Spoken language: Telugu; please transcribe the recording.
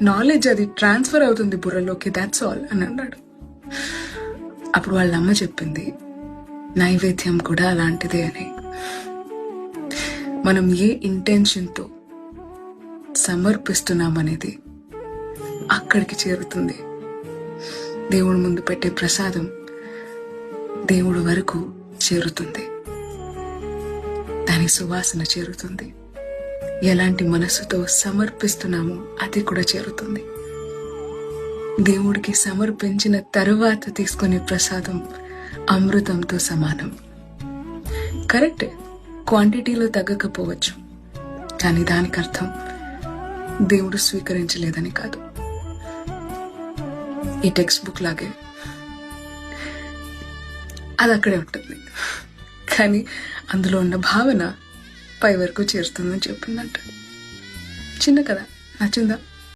నాలెడ్జ్ అది ట్రాన్స్ఫర్ అవుతుంది బుర్రలోకి, దాట్స్ ఆల్ అని అన్నాడు. అప్పుడు వాళ్ళ అమ్మ చెప్పింది, నైవేద్యం కూడా అలాంటిదే అని. మనం ఏ ఇంటెన్షన్తో సమర్పిస్తున్నామనేది అక్కడికి చేరుతుంది. దేవుడి ముందు పెట్టే ప్రసాదం దేవుడి వరకు చేరుతుంది, దాని సువాసన చేరుతుంది. ఎలాంటి మనసుతో సమర్పిస్తున్నామో అది కూడా చేరుతుంది. దేవుడికి సమర్పించిన తరువాత తీసుకునే ప్రసాదం అమృతంతో సమానం. కరెక్టే, క్వాంటిటీలో తగ్గకపోవచ్చు, కానీ దానికి అర్థం దేవుడు స్వీకరించలేదని కాదు. ఈ టెక్స్ట్ బుక్ లాగే అది అక్కడే ఉంటుంది, కానీ అందులో ఉన్న భావన పై వరకు చేరుతుందని చెప్పిందంట. చిన్న కథ, నచ్చిందా?